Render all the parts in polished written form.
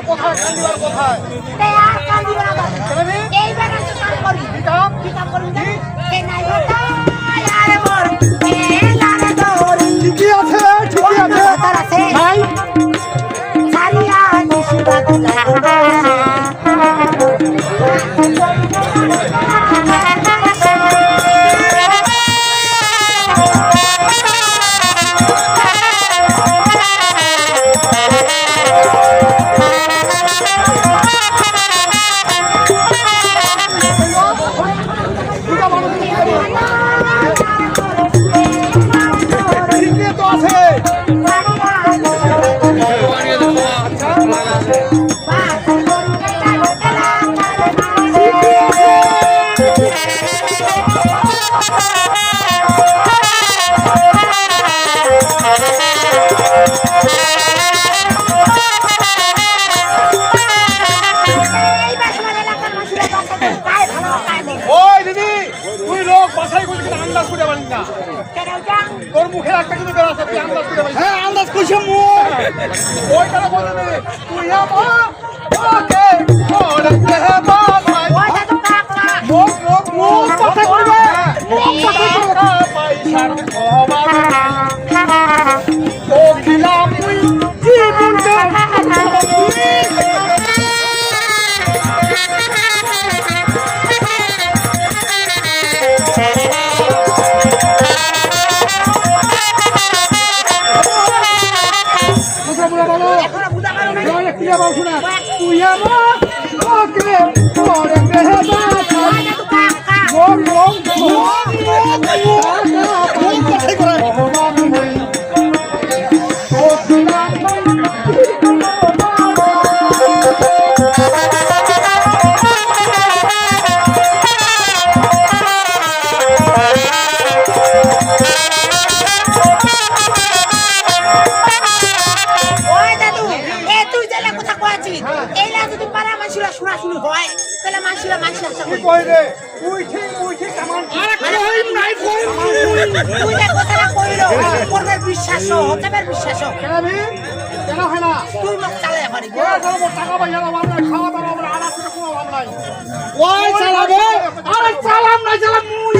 কোথায় কান্দিবার কোথায় তে আর কান্দিবার না এই বেলা তো কাম করি কি কাম করি না এই নাই কথা আরে মোর এলারে দরি ঠিকই আছে নাই সারিয়া নিশিবাত তোর মুখে একটা কিন্তু বেরাছে তুই আন্দাজ করে ভাই হ্যাঁ আন্দাজ কইছে মুখ ওই কথা বলে নে তুই আমার ওকে ওরে হে বাবা ওইটা তো কাকলা মুখ কথা কইবে মুখ কথা কইবে পয়সার অভাব ও দিলাম তুই জীবনটা তুই আমার ওকে ওরে হে বিশ্বাস বিশ্বাস কেন হয় না তুই মুখ চালাই পারি টাকা পয়সা অভাব নাই খাওয়া দাওয়া অভাব নাই আলাদা কোনো অভাব নাই ওই চালাবে আরে চালাম না চালাম মুই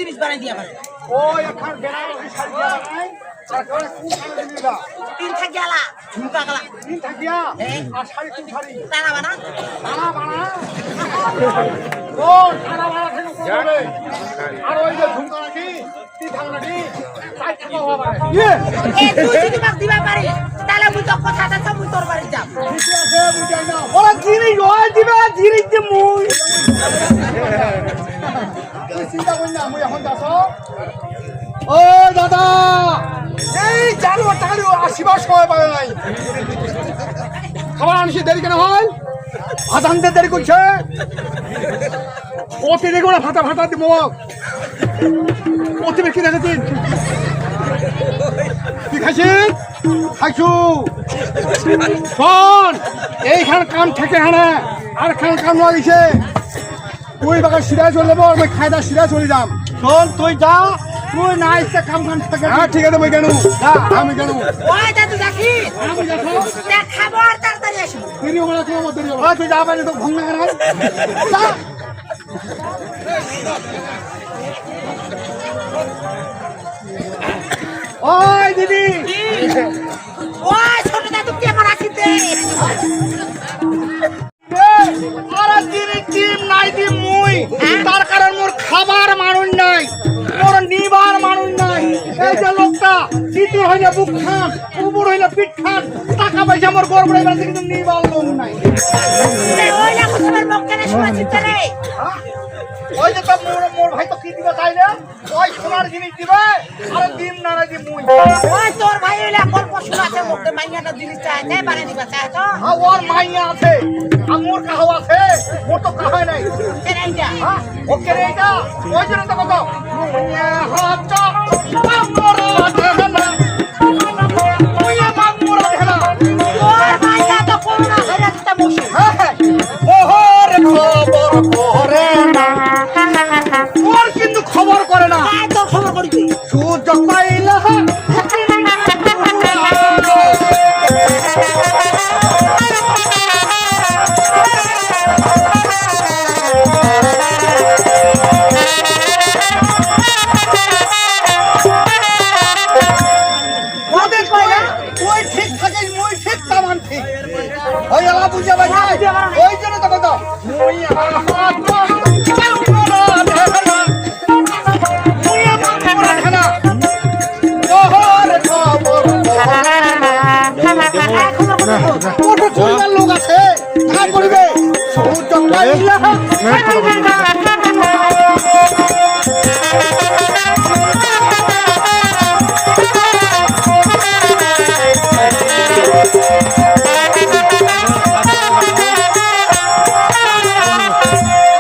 জিনিস বানাই দিয়া পারে ওই এখন বেনারসি শাড়ি বানাই তারপরে কোন শাড়ি দিবা তিন থাকিয়ালা ঝুমকা গলা তিন থাকিয়া আর শাড়ি কোন শাড়ি তারা বানা ও তারা বানা থেকে কোন হবে আর ওই যে ঝুমকা নাকি তিন থাকা নাকি চার থাকা হওয়া পারে এ তুই যদি মাক দিবা পারি তাহলে মুই তো কথাটা সব মুই তোর বাড়ি যাব ঠিক আছে মুই যাই না ওরা জিনিস হয় দিবা জিনিস যে মুই চিন্তা করি না মুই এখন যাস ও দাদা এই জানো টাকা আসিবার সময় পাবে নাই খাবার আনছি দেরি কেন হয় ভাত আনতে দেরি করছে ওতে দেখো না ভাতা ভাতা দিব ওতে কি দেখেছিস কি খাইছিস খাইছু শোন এইখান কাম থেকে হানে আর খান কাম লাগিছে তুই বাকি সিধা চলে যাবো আমি খাইদা সিধা চলে যাম শোন তুই যা তুই না এসে কাম কাম থাকে হ্যাঁ ঠিক আছে মই কেন আমি কেন ওই দাদু দেখি আমি দেখো দেখাবো আর তাড়াতাড়ি আসবো দেরি হবে না তোমার দেরি হবে তুই যাবে না তো ভঙ্গ না কেন যা। ওই দিদি ওই ছোট দাদু কেমন আছিস রে? আরে দিদি ডিম নাই দি মুই তার কারণ মোর খাবার মানুষ নাই মোর নিবার মানুষ নাই এই যে লোকটা চিতুর হইলে বুক খান উপর হইলে পিঠ খান টাকা পয়সা মোর গড়বড়ে বেড়াতে কিন্তু নিবার লোক নাই ওই না তোমার মুখ কেন শুনেছিস রে? ওই যে তো মোর ভাই তো কি দিবে তাইলে ওই সোনার জিনিস দিবে আরে ডিম না দি মুই ওই তোর ভাই হইলে গল্প শোনাতে মুখে মাইয়াটা জিনিস চায় না বানিয়ে দিবা চায় তো ওর মাইয়া আছে আর মোর কাহাও আছে মোর তো কাহাই নাই কেন এইটা ওকে রে এটা ওই জন্য তো কত মুইয়া হাত মামরা দেনা মুইয়া মামরা দেনা তোর মাইয়া তো করোনা হয়ে যাচ্ছে বসে ওহরে খবর করে না ওর কিন্তু খবর করে না তাই তো খবর করবি সুযোগ পাইলা ওদের কইলা ওই ঠিক থাকে মই ঠিক তামান ঠিক ওই আলা বুঝা ভাই ওই জন্য তো কত মই হাত মামরা দেনা মুইয়া মামরা দেনা ওহরে খবর ওটা চুরিবার লোক আছে কাজ করিবে সুযোগ পাইলা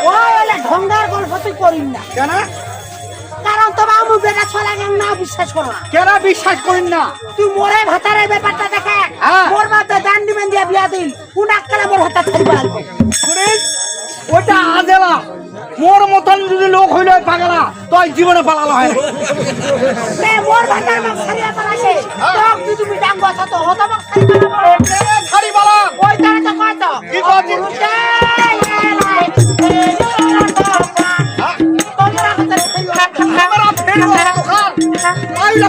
ওই হলে ঢঙ্গার গল্প তুই করিস না কেন কারণ তোমার আমু বেটা ছলা গান না বিশ্বাস করো না কেন বিশ্বাস করেন না তুই মোরে ভাতারের ব্যাপারটা দেখে হ্যাঁ। মোর বাপে দান দিবেন দিয়া বিয়া দিল উনাক কালা মোর হাতে ছাড়ি পালবো শুনিস ওটা আজেলা মোর মতন যদি লোক হইল পাগলা তো জীবনে পালালো হয় তে মোর ভাতার মাক ছাড়িয়া পালাছে তোক তুই তুমি ডাঙ্গো আছো তো হতো মাক ছাড়ি পালাবো ছাড়ি পালা ওই তারা তো কইতো কি কইছিস? আমরা ফেরো দোকান আইলা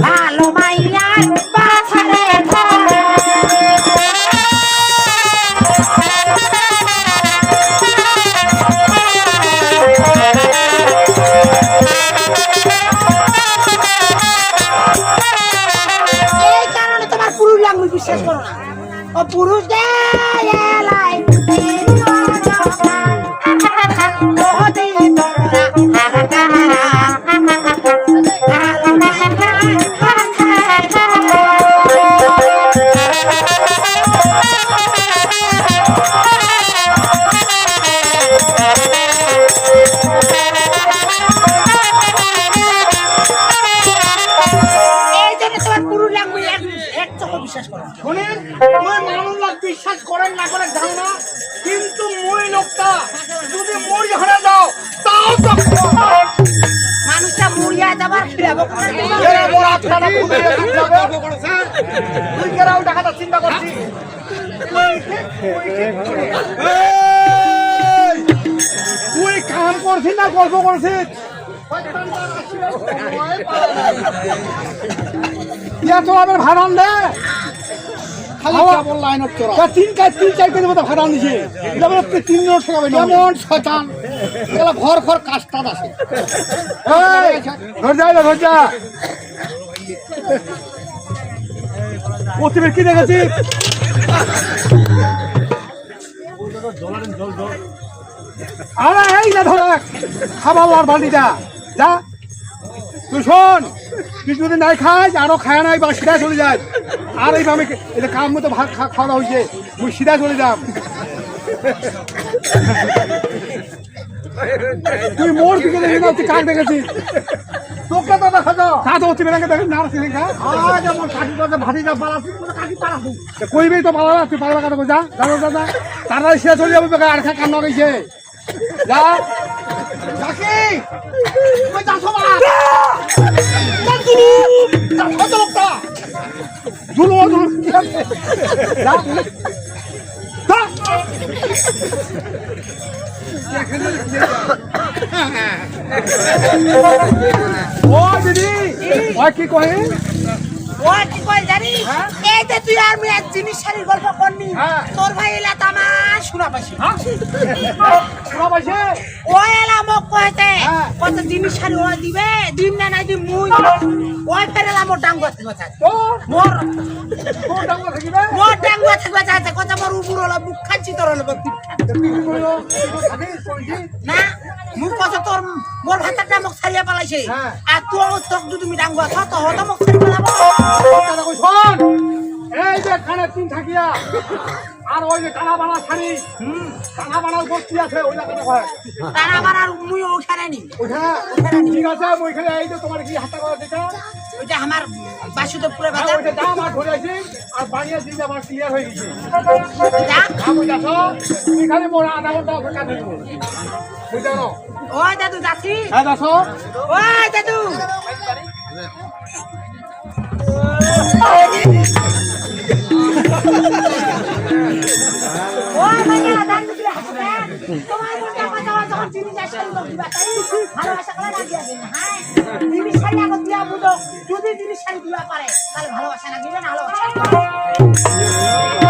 ভালো মাইয়ার পাছারে ধরে এই কারণে তোমার পুরুষ আমি বিশ্বাস করো না ও পুরুষ দে এলাই এই জন্য তোমার পুরুষ লাগবে এক চোখ বিশ্বাস করো শুনেন তুই মানুষ লোক বিশ্বাস করেন না করে জানো না কিন্তু মই লোকটা যদি মরি হারা যাও তাও তো মানুষটা মরিয়া যাবার ফিরাবো এরা বড় আত্মাটা খুলে যাবে তুই কেরাও টাকাটা চিন্তা করছিস তুই কাম করছিস না গল্প করছিস চলাবেন ভাড়ান দে তিন চার কেজি মতো ভাড়ান দিছে 3 নোট ঠেকাবে কেমন শয়তান এগুলা ঘর ঘর কাজটাদ আছে ঘর যাই না ঘর যা প্রতিবেশ কি দেখেছি আরে এই না ধরে খাবার লার বালতিটা যা তুই শোন তুই যদি নাই খাস আরো খায় নাই বা সিধা চলে যায় আর এই আমি এটা কাম মতো ভাত খাওয়া হয়েছে তুই সিধা চলে যাম তুই মোর দিকে দেখে না তুই কাক দেখেছিস তোকে তো দেখা যাও তা তো হচ্ছে বেড়াকে দেখেন না সিলিঙ্গা আজ আমার কাকি কথা ভাতি যা পালাছি কাকি পালাছি কইবেই তো পালা তুই পালা কথা যা যা যা তাড়াতাড়ি সিধা চলে যাবো বেকার আর খা কান্না গেছে যা তুমি যাচ্ছ বাড়া কত লোকটা ঝুলো ঝুলো যা ও দিদি ওই কি কহে ও কি কই জানি এই যে তুই আর মেয়ে জিনিস শাড়ির গল্প করনি তোর ভাই এলা তামা শোনা পাইছি শোনা পাইছে ও এলা মোক কইতে কত জিনিস শাড়ি ও দিবে দিম না নাই দিম মুই ওই ফেরেলা মোর ডাঙ্গা থাকবে চাই তো মোর তোর ডাঙ্গা থাকিবে মোর ডাঙ্গা থাকবে চাই কত মোর উপরলা বুক খাচ্ছি তোর হলো না মুখ কত তোর মোর ভাতটা মোক ছাড়িয়া পালাইছে আর তুই তোক যদি তুমি ডাঙ্গা থাক তো হতো মোক ছাড়ি পালাবো শোন এই যে খানে তিন থাকিয়া আর ওই যে টানা বানা শাড়ি টানা বানার বস্তি আছে ওই জায়গাটা হয় তারা বাড়ার মুই ওখানে নি ওঠা ঠিক আছে ওই খানে এই যে তোমার কি হাতে করা দেখা ওইটা আমার বাসুদেবপুরে হ্যাঁ, বাজার ওইটা দাম আর ধরে আছি আর বানিয়ে দিলে আমার ক্লিয়ার হয়ে গেছে যা আমি যাচ্ছ তুমি খালি মোর আধা ঘন্টা অপেক্ষা করব বুঝতে পারো ওই দাদু যাচ্ছি হ্যাঁ যাচ্ছ ওই দাদু ওই মাইয়া দান দিলে হাসবে তোমার মনটা কথা যখন চিনি যাস শুরু করবি বাতাই ভালোবাসা করে না দিয়া দিন হ্যাঁ জিনিস শাড়ি আগত দিয়া বুঝো যদি জিনিস শাড়ি দিবা পারে তাহলে ভালোবাসা না দিবে না ভালোবাসা